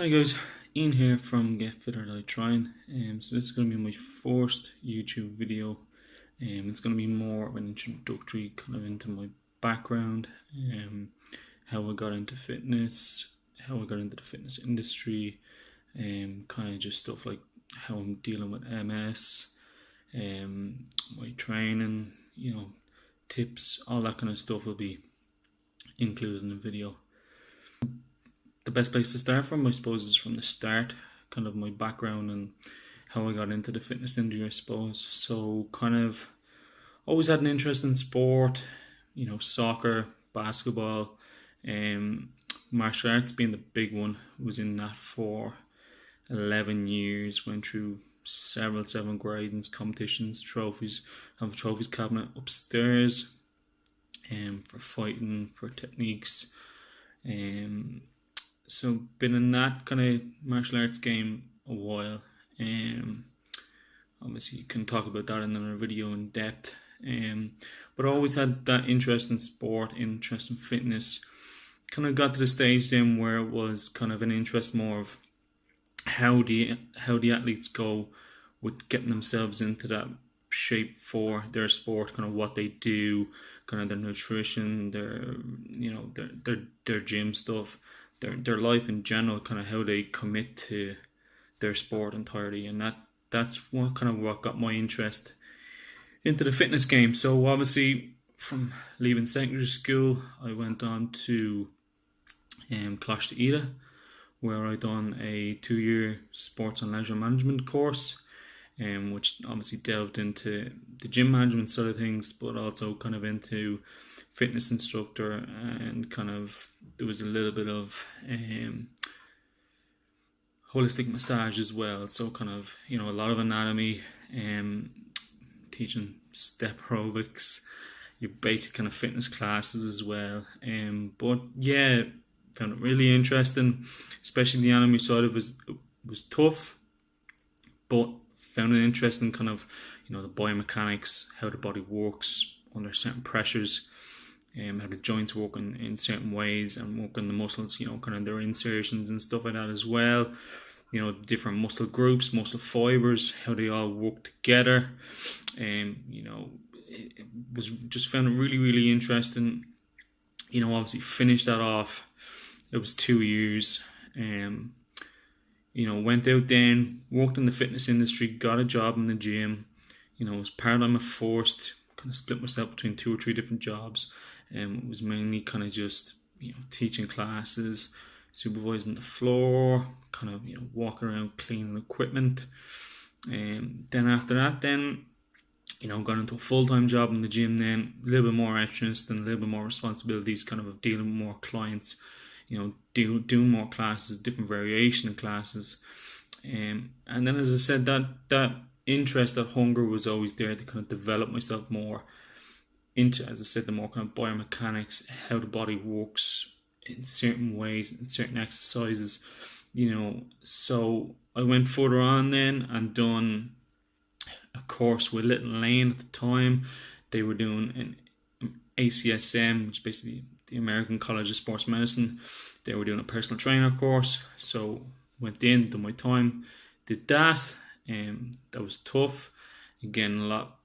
Hi guys, Ian here from Get Fitter Thy Trying. So this is going to be my first YouTube video. It's going to be more of an introductory kind of into my background, how I got into fitness, how I got into the fitness industry, kind of just stuff like how I'm dealing with MS, my training, tips, all that kind of stuff will be included in the video. The best place to start from, I suppose, is from the start, kind of my background and how I got into the fitness industry, I suppose. So, kind of always had an interest in sport, soccer, basketball, martial arts being the big one. Was in that for 11 years, went through several gradings, competitions, trophies. I have a trophies cabinet upstairs for fighting, for techniques. So been in that kind of martial arts game a while. Obviously you can talk about that in another video in depth. But I always had that interest in sport, interest in fitness. Kind of got to the stage then where it was kind of an interest more of how the athletes go with getting themselves into that shape for their sport, kind of what they do, kind of their nutrition, their gym stuff, their life in general, kind of how they commit to their sport entirely. And that's what got my interest into the fitness game. So obviously from leaving secondary school, I went on to Coláiste Ida, where I done a 2-year sports and leisure management course, which obviously delved into the gym management side of things, but also kind of into fitness instructor, and kind of there was a little bit of holistic massage as well. So kind of a lot of anatomy, teaching step aerobics, your basic kind of fitness classes as well. But yeah, found it really interesting, especially the anatomy side of it was tough, but found it interesting, kind of the biomechanics, how the body works under certain pressures, how the joints work in certain ways, and work on the muscles, kind of their insertions and stuff like that as well. Different muscle groups, muscle fibers, how they all work together. It was just found it really interesting. Obviously finished that off. It was 2 years. Went out then, worked in the fitness industry, got a job in the gym. Was part-time at first, kind of split myself between 2 or 3 different jobs. It was mainly kind of just, teaching classes, supervising the floor, kind of, walking around cleaning equipment. Then after that, got into a full-time job in the gym then, a little bit more interest and a little bit more responsibilities, kind of dealing with more clients, doing more classes, different variation of classes. And then, as I said, that interest, that hunger was always there to kind of develop myself more into, as I said, the more kind of biomechanics, how the body works in certain ways, in certain exercises, So I went further on then and done a course with Little Lane at the time. They were doing an ACSM, which is basically the American College of Sports Medicine. They were doing a personal trainer course. So went in, did my time, did that. That was tough. Again, a lot,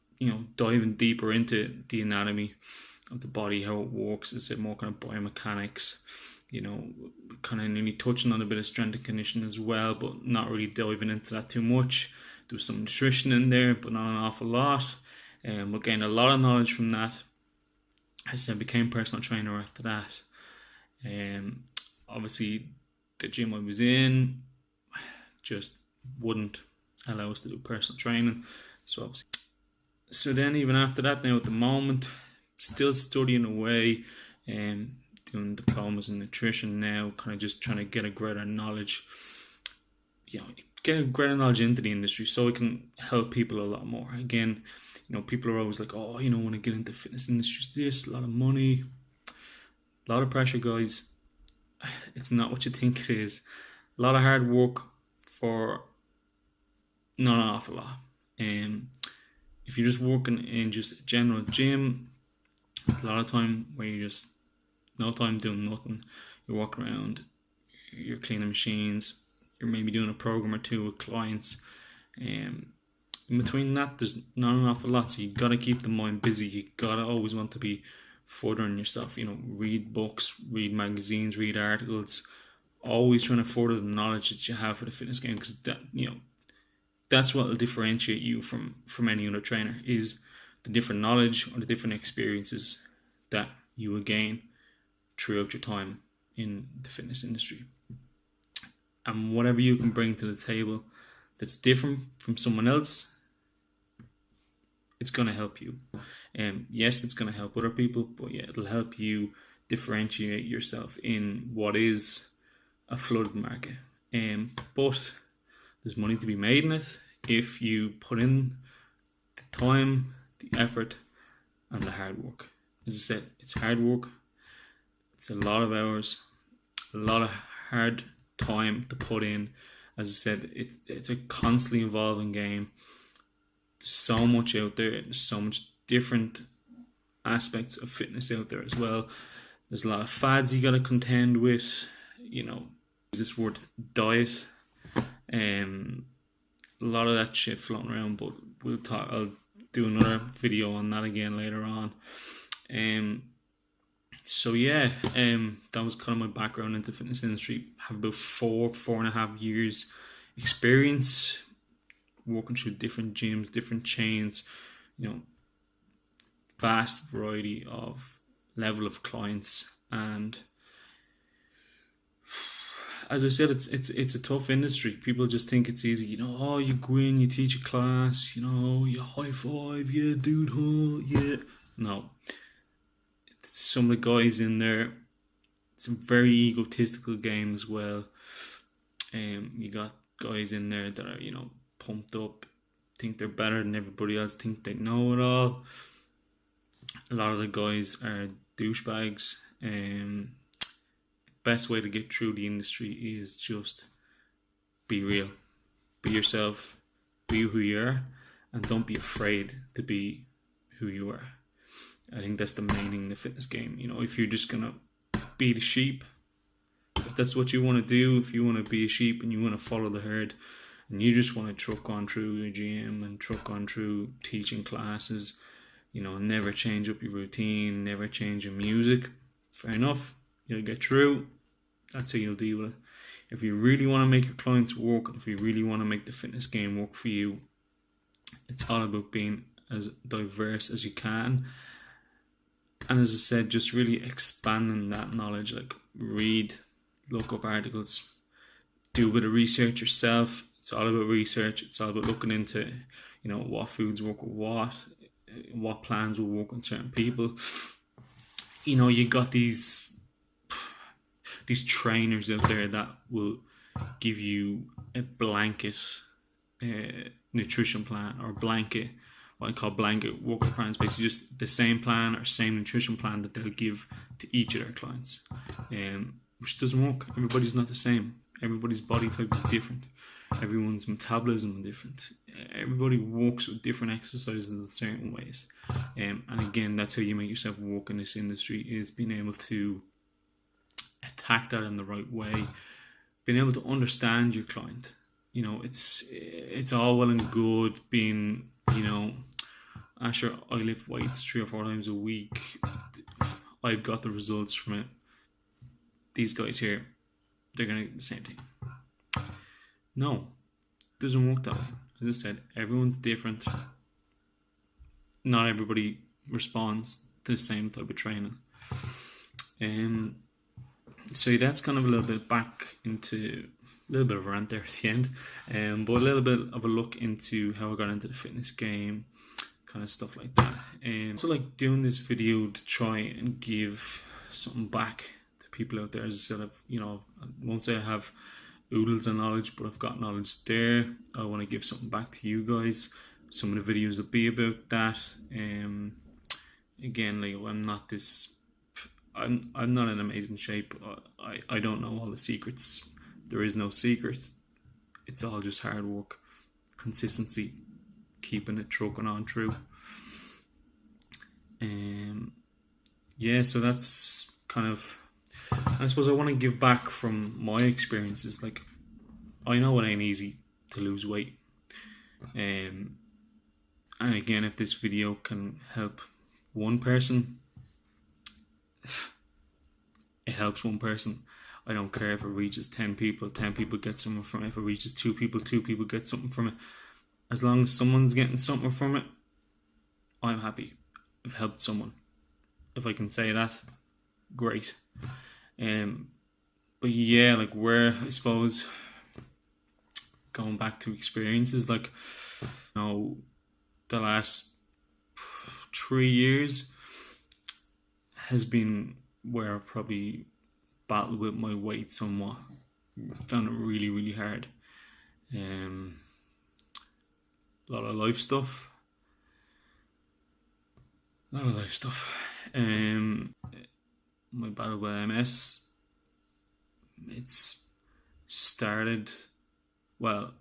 diving deeper into the anatomy of the body, how it works. It's more kind of biomechanics, kind of nearly touching on a bit of strength and conditioning as well, but not really diving into that too much. There was some nutrition in there, but not an awful lot. We gained a lot of knowledge from that. I said, became personal trainer after that. Obviously, the gym I was in just wouldn't allow us to do personal training. So then even after that, now at the moment, still studying away, doing diplomas in nutrition now, kind of just trying to get a greater knowledge, get a greater knowledge into the industry so I can help people a lot more. Again, people are always like, oh, want to get into fitness industry, this, a lot of money, a lot of pressure, guys. It's not what you think it is. A lot of hard work for not an awful lot. If you're just working in just a general gym, a lot of time where you just no time doing nothing. You're walking around, you're cleaning machines, you're maybe doing a program or two with clients. In between that, there's not an awful lot, so you got to keep the mind busy. You got to always want to be furthering yourself, read books, read magazines, read articles, always trying to further the knowledge that you have for the fitness game, because that's what will differentiate you from any other trainer, is the different knowledge or the different experiences that you will gain throughout your time in the fitness industry. And whatever you can bring to the table that's different from someone else, it's going to help you. Yes, it's going to help other people, but yeah, it'll help you differentiate yourself in what is a flooded market. But there's money to be made in it if you put in the time, the effort, and the hard work. As I said, it's hard work. It's a lot of hours, a lot of hard time to put in. As I said, it's a constantly evolving game. There's so much out there. There's so much different aspects of fitness out there as well. There's a lot of fads you got to contend with. This word diet. A lot of that shit floating around, but I'll do another video on that again later on. So yeah, that was kind of my background into the fitness industry. I have about 4.5 years experience working through different gyms, different chains, vast variety of level of clients. And as I said, it's a tough industry. People just think it's easy. You go in, you teach a class, you high five, yeah, dude, yeah. No. Some of the guys in there, it's a very egotistical game as well. You got guys in there that are, pumped up, think they're better than everybody else, think they know it all. A lot of the guys are douchebags. Best way to get through the industry is just be real, be yourself, be who you are, and don't be afraid to be who you are. I think that's the main thing in the fitness game. If you're just gonna be the sheep, if that's what you want to do, if you want to be a sheep and you want to follow the herd, and you just want to truck on through your gym and truck on through teaching classes, never change up your routine, never change your music, fair enough, you'll get through. That's how you'll deal with it. If you really want to make your clients work, if you really want to make the fitness game work for you, it's all about being as diverse as you can. And as I said, just really expanding that knowledge. Like, read, look up articles, do a bit of research yourself. It's all about research. It's all about looking into, what foods work with what plans will work on certain people. You got these trainers out there that will give you a blanket nutrition plan, or blanket, what I call blanket workout plans, basically just the same plan or same nutrition plan that they'll give to each of their clients, which doesn't work. Everybody's not the same. Everybody's body type is different. Everyone's metabolism is different. Everybody works with different exercises in certain ways. And again, that's how you make yourself work in this industry, is being able to attack that in the right way, being able to understand your client. It's all well and good being, Asher, I lift weights 3 or 4 times a week, I've got the results from it. These guys here, they're going to get the same thing. No, it doesn't work that way. As I said, everyone's different. Not everybody responds to the same type of training. So that's kind of a little bit back into a little bit of a rant there at the end, but a little bit of a look into how I got into the fitness game, kind of stuff like that. So like doing this video to try and give something back to people out there. As I said, I won't say I have oodles of knowledge, but I've got knowledge there. I want to give something back to you guys. Some of the videos will be about that. Again, like, I'm not in amazing shape. I don't know all the secrets. There is no secret. It's all just hard work, consistency, keeping it trucking on through. So that's kind of, I suppose I want to give back from my experiences. Like, I know it ain't easy to lose weight. And again, if this video can help one person, it helps one person. I don't care if it reaches 10 people, 10 people get something from it. If it reaches 2 people, 2 people get something from it. As long as someone's getting something from it, I'm happy. I've helped someone. If I can say that, great. But yeah, like where, I suppose, going back to experiences, like, you know, the last 3 years has been where I've probably battled with my weight somewhat. Found it really, really hard. A lot of life stuff. My battle with MS, it's started, well,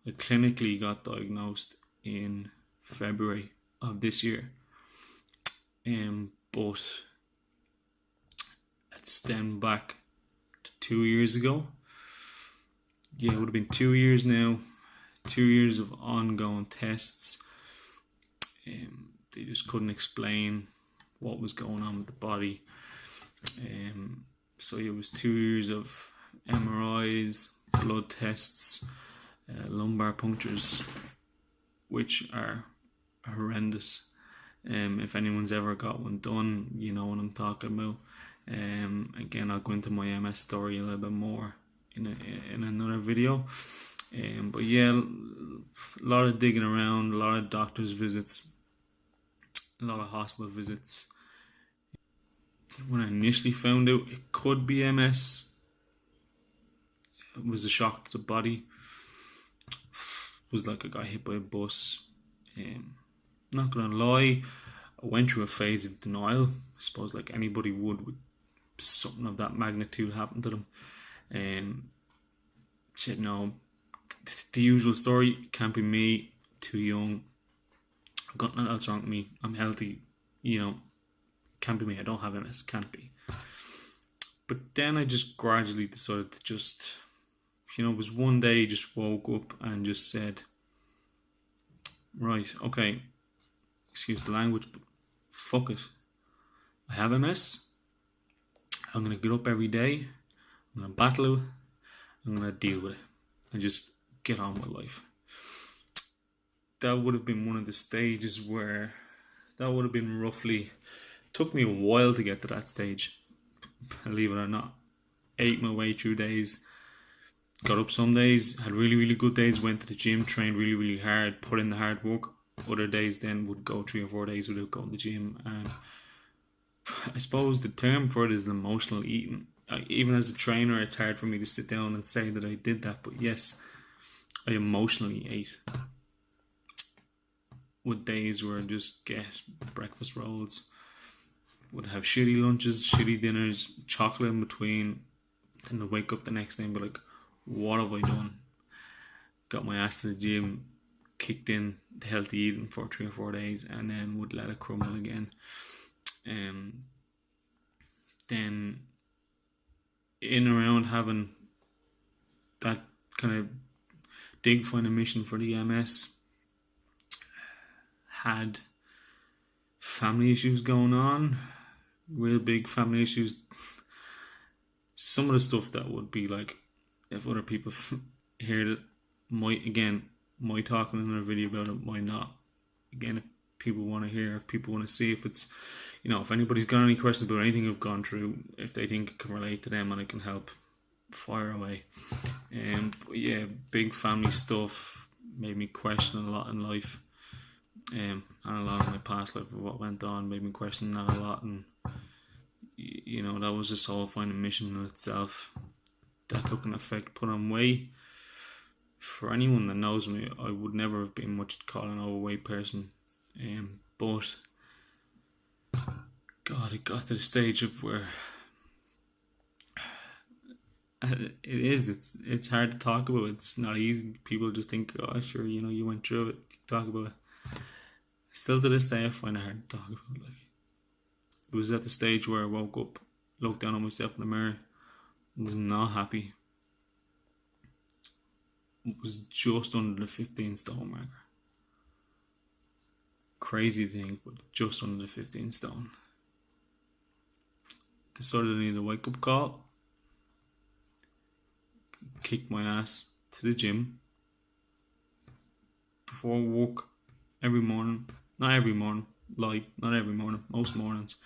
I clinically got diagnosed in February of this year. But it stemmed back to 2 years ago. Yeah, it would have been 2 years now. 2 years of ongoing tests. They just couldn't explain what was going on with the body. So it was 2 years of MRIs, blood tests, lumbar punctures, which are horrendous. If anyone's ever got one done, you know what I'm talking about. Again, I'll go into my MS story a little bit more in another video. But yeah, a lot of digging around, a lot of doctor's visits, a lot of hospital visits. When I initially found out it could be MS, it was a shock to the body. It was like I got hit by a bus. Not gonna lie, I went through a phase of denial. I suppose like anybody would with something of that magnitude happen to them. Said no, the usual story, can't be me, too young, I've got nothing else wrong with me, I'm healthy, you know, can't be me, I don't have MS, can't be. But then I just gradually decided to just, you know, it was one day, just woke up and just said, right, okay, excuse the language, but fuck it. I have MS. I'm going to get up every day. I'm going to battle it. I'm going to deal with it. And just get on with life. That would have been one of the stages where, that would have been roughly, took me a while to get to that stage. Believe it or not. Ate my way through days. Got up some days, had really, really good days, went to the gym, trained really, really hard, put in the hard work. Other days then would go 3 or 4 days without going to the gym. And I suppose the term for it is emotional eating. Even as a trainer, it's hard for me to sit down and say that I did that. But yes, I emotionally ate. With days where I just get breakfast rolls, would have shitty lunches, shitty dinners, chocolate in between. Then I'd wake up the next day and be like, what have I done? Got my ass to the gym, kicked in the healthy eating for 3 or 4 days, and then would let it crumble again. Then in around having that kind of dig find a mission for the MS, had family issues going on, real big family issues. Some of the stuff that would be like, if other people hear it, might talk in another video about it, might not. Again, if people want to hear, if people want to see, if it's, you know, if anybody's got any questions about anything I've gone through, if they think it can relate to them and it can help, fire away. But yeah, big family stuff made me question a lot in life, and a lot of my past life of what went on made me question that a lot. And you know, that was a soul finding mission in itself. That took an effect, put on weight. For anyone that knows me, I would never have been what you'd call an overweight person. But God, it got to the stage of where it's hard to talk about. It's not easy. People just think, oh sure, you know, you went through it, talk about it. Still to this day, I find it hard to talk about. Like, it was at the stage where I woke up, looked down on myself in the mirror, and was not happy. was just under the 15 stone marker. Crazy thing, but just under the 15 stone. Decided I needed a wake up call. Kicked my ass to the gym before work every morning. Not every morning, not every morning, most mornings.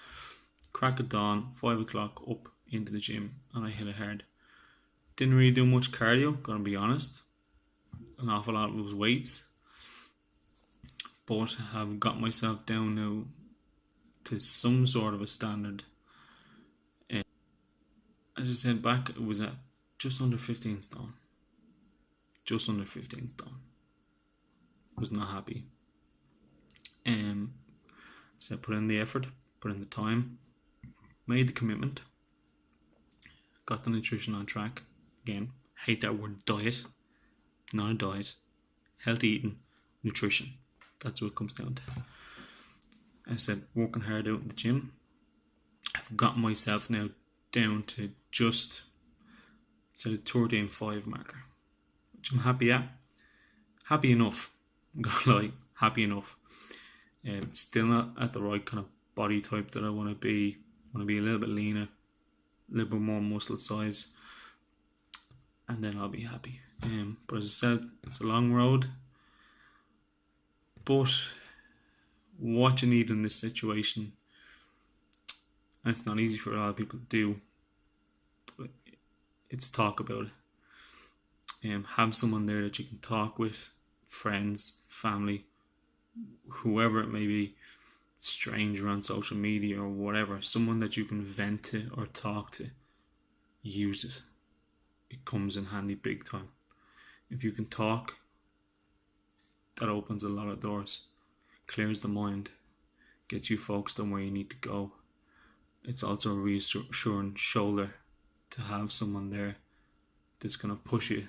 Crack of dawn, 5 o'clock, up into the gym, and I hit it hard. Didn't really do much cardio, gonna be honest. An awful lot of it was weights. But I have got myself down now to some sort of a standard. As I said back, it was at just under 15 stone. Just under 15 stone. Was not happy. So I put in the effort, put in the time, made the commitment, got the nutrition on track. Again, hate that word diet. Not a diet. Healthy eating, nutrition. That's what it comes down to. I said, working hard out in the gym. I've got myself now down to just a 13.5 marker, which I'm happy at. Happy enough. I'm gonna lie, happy enough. Still not at the right kind of body type that I want to be. I want to be a little bit leaner, a little bit more muscle size, and then I'll be happy. But as I said, it's a long road. But what you need in this situation, and it's not easy for a lot of people to do, but it's talk about it. Have someone there that you can talk with, friends, family, whoever it may be, stranger on social media or whatever, someone that you can vent to or talk to. Use it. It comes in handy big time. If you can talk, that opens a lot of doors, clears the mind, gets you focused on where you need to go. It's also a reassuring shoulder to have someone there that's going to push you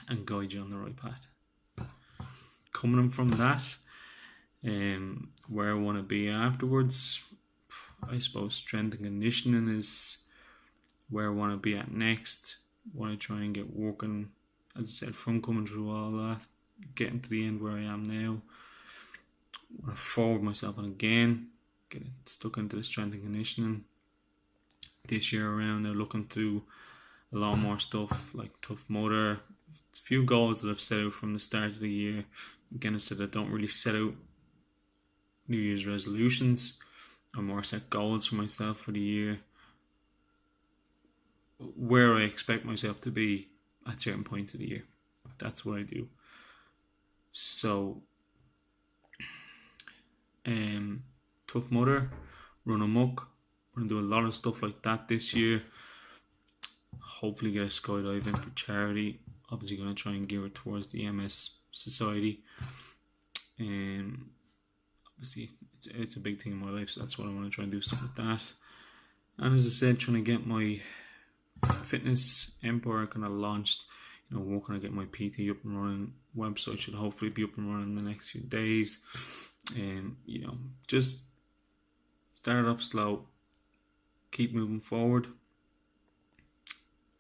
and guide you on the right path. Coming from that, where I want to be afterwards, I suppose strength and conditioning is where I want to be at next. I want to try and get working, as I said, from coming through all that, getting to the end where I am now. I want to forward myself on again, get stuck into the strength and conditioning. This year around, they're looking through a lot more stuff like Tough Mudder. A few goals that I've set out from the start of the year. Again, I said I don't really set out New Year's resolutions. I more set goals for myself for the year, where I expect myself to be at certain points of the year. That's what I do. So, Tough Mudder, Run Amok. We're going to do a lot of stuff like that this year. Hopefully get a skydive in for charity. Obviously going to try and gear it towards the MS Society. Obviously it's a big thing in my life, so that's what I want to try and do, stuff like that. And as I said, trying to get my fitness empire kind of launched. Working on getting my PT up and running. Website should hopefully be up and running in the next few days. Just start off slow, keep moving forward.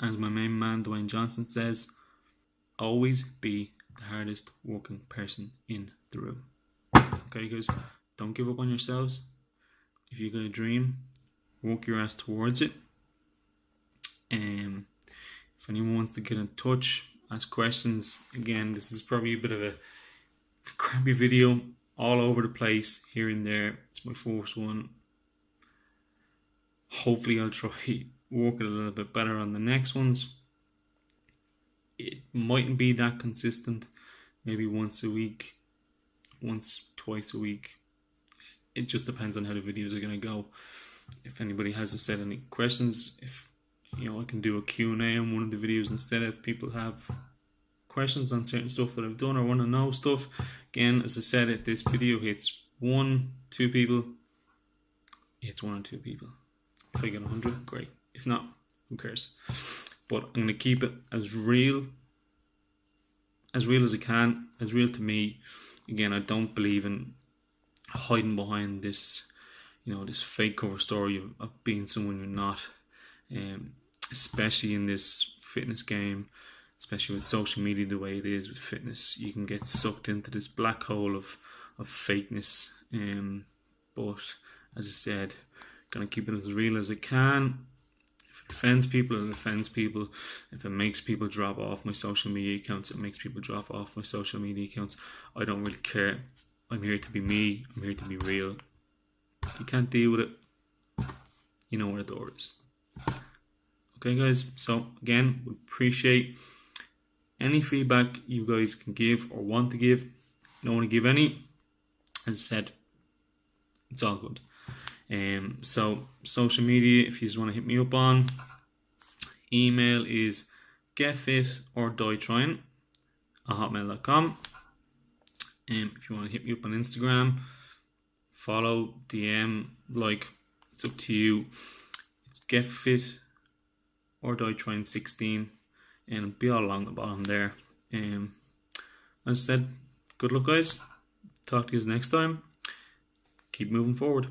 As my main man Dwayne Johnson says, always be the hardest working person in the room. Okay, guys, don't give up on yourselves. If you've got a dream, work your ass towards it. If anyone wants to get in touch, ask questions, again, this is probably a bit of a crappy video, all over the place, here and there. It's my first one. Hopefully I'll try work it a little bit better on the next ones. It mightn't be that consistent, maybe once a week, twice a week. It just depends on how the videos are going to go. If anybody has said any questions, if I can do a Q&A on one of the videos instead if people have questions on certain stuff that I've done or want to know stuff. Again, as I said, if this video hits 1-2 people, it's 1 or 2 people. If I get 100, great. If not, who cares? But I'm going to keep it as real as I can, as real to me. Again, I don't believe in hiding behind this, this fake cover story of being someone you're not. Especially in this fitness game, especially with social media the way it is with fitness. You can get sucked into this black hole of fakeness. But as I said, gonna keep it as real as I can. If it offends people, it offends people. If it makes people drop off my social media accounts, it makes people drop off my social media accounts. I don't really care. I'm here to be me. I'm here to be real. If you can't deal with it, you know where the door is. Okay, guys. So again, we appreciate any feedback you guys can give or want to give. Don't want to give any. As I said, it's all good. So social media, if you just want to hit me up on, email is getfitordieTrying@hotmail.com. If you want to hit me up on Instagram, follow, DM, like, it's up to you. It's getfitordieTrying16, and it'll be all along the bottom there. As I said, good luck, guys. Talk to you next time. Keep moving forward.